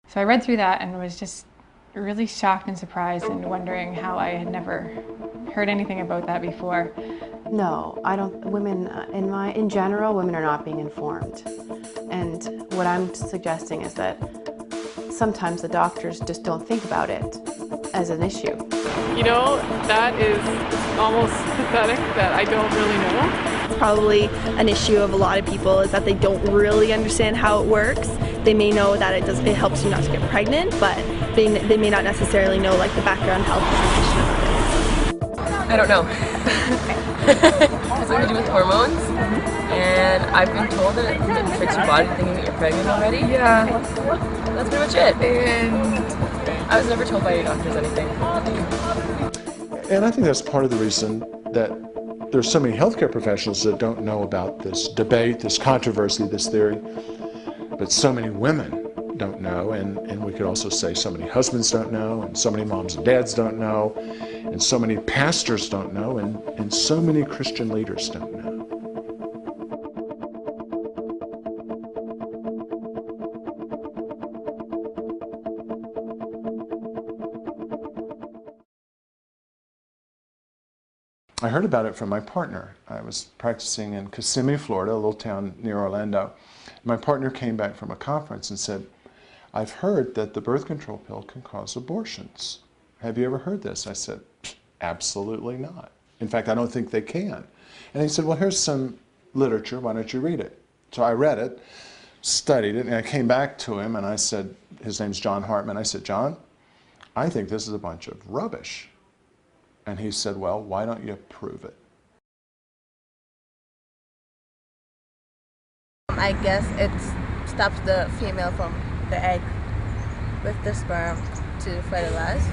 So I read through that and was just really shocked and surprised and wondering how I had never heard anything about that before. No, I don't. Women, in general, women are not being informed. And what I'm suggesting is that sometimes the doctors just don't think about it as an issue. You know, that is almost pathetic that I don't really know. It's probably an issue of a lot of people is that they don't really understand how it works. They may know that it helps you not to get pregnant, but they may not necessarily know like the background health information of it. I don't know. It's something to do with hormones, and I've been told that it tricks your body thinking that you're pregnant already. Yeah. That's pretty much it. And I was never told by any doctors anything. And I think that's part of the reason that there's so many healthcare professionals that don't know about this debate, this controversy, this theory, but so many women don't know, and we could also say so many husbands don't know, and so many moms and dads don't know, and so many pastors don't know, and so many Christian leaders don't know. I heard about it from my partner. I was practicing in Kissimmee, Florida, a little town near Orlando. My partner came back from a conference and said, "I've heard that the birth control pill can cause abortions. Have you ever heard this?" I said, "Absolutely not. In fact, I don't think they can." And he said, "Well, here's some literature. Why don't you read it?" So I read it, studied it, and I came back to him and I said, his name's John Hartman. I said, "John, I think this is a bunch of rubbish." And he said, "Well, why don't you prove it?" I guess it stops the female from the egg with the sperm to fertilize.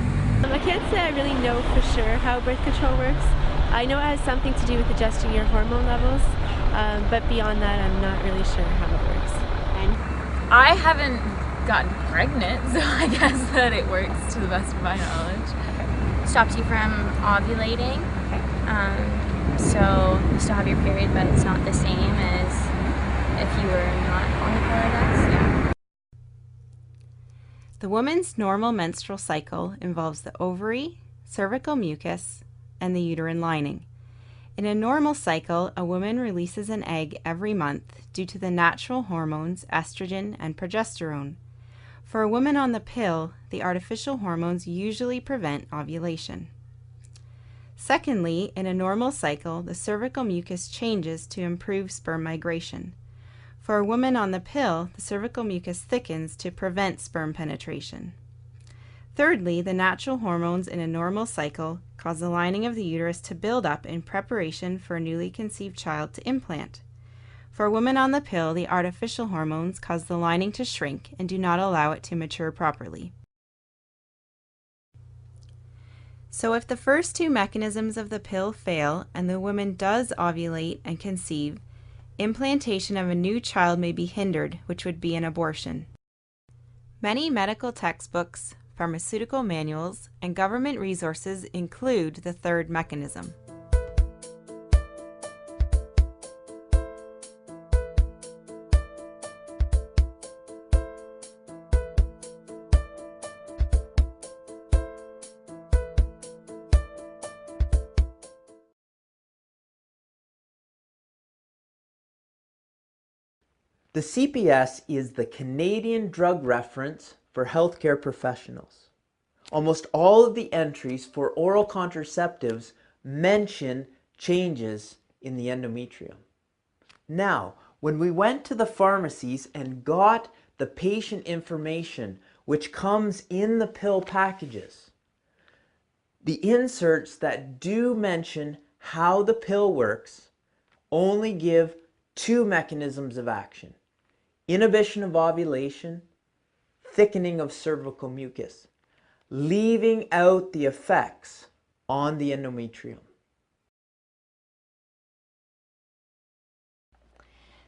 I can't say I really know for sure how birth control works. I know it has something to do with adjusting your hormone levels, but beyond that I'm not really sure how it works. I haven't gotten pregnant, so I guess that it works to the best of my knowledge. Stops you from ovulating. So you still have your period, but it's not the same as if you were not on the pill, I guess. Yeah. The woman's normal menstrual cycle involves the ovary, cervical mucus, and the uterine lining. In a normal cycle, a woman releases an egg every month due to the natural hormones estrogen and progesterone. For a woman on the pill, the artificial hormones usually prevent ovulation. Secondly, in a normal cycle, the cervical mucus changes to improve sperm migration. For a woman on the pill, the cervical mucus thickens to prevent sperm penetration. Thirdly, the natural hormones in a normal cycle cause the lining of the uterus to build up in preparation for a newly conceived child to implant. For a woman on the pill, the artificial hormones cause the lining to shrink and do not allow it to mature properly. So if the first two mechanisms of the pill fail and the woman does ovulate and conceive, implantation of a new child may be hindered, which would be an abortion. Many medical textbooks, pharmaceutical manuals, and government resources include the third mechanism. The CPS is the Canadian Drug Reference for healthcare professionals. Almost all of the entries for oral contraceptives mention changes in the endometrium. Now, when we went to the pharmacies and got the patient information which comes in the pill packages, the inserts that do mention how the pill works only give two mechanisms of action: inhibition of ovulation, thickening of cervical mucus, leaving out the effects on the endometrium.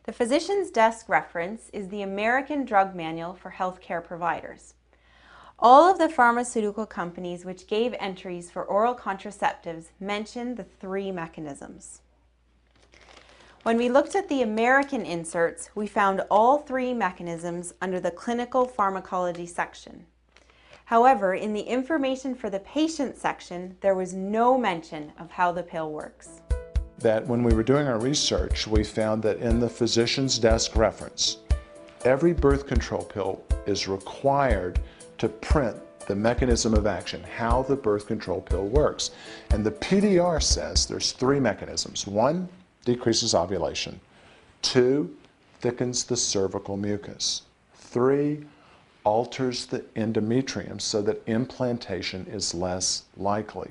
The physician's desk reference is the American Drug Manual for Healthcare Providers. All of the pharmaceutical companies which gave entries for oral contraceptives mention the three mechanisms. When we looked at the American inserts, we found all three mechanisms under the clinical pharmacology section. However, in the information for the patient section, there was no mention of how the pill works. That when we were doing our research, we found that in the physician's desk reference, every birth control pill is required to print the mechanism of action, how the birth control pill works. And the PDR says there's three mechanisms. One, decreases ovulation. Two, thickens the cervical mucus. Three, alters the endometrium so that implantation is less likely.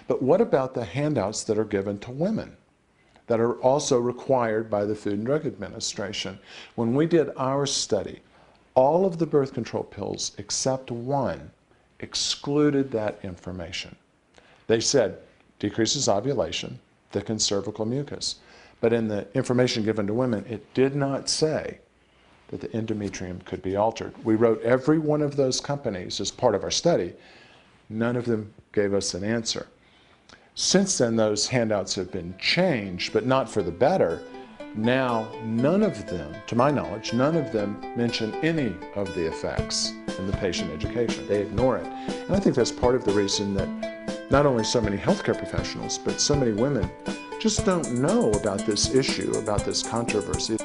But what about the handouts that are given to women that are also required by the Food and Drug Administration? When we did our study, all of the birth control pills except one excluded that information. They said decreases ovulation, thickens cervical mucus. But in the information given to women, it did not say that the endometrium could be altered. We wrote every one of those companies as part of our study. None of them gave us an answer. Since then, those handouts have been changed, but not for the better. Now, none of them, to my knowledge, none of them mention any of the effects in the patient education. They ignore it. And I think that's part of the reason that not only so many healthcare professionals, but so many women just don't know about this issue, about this controversy.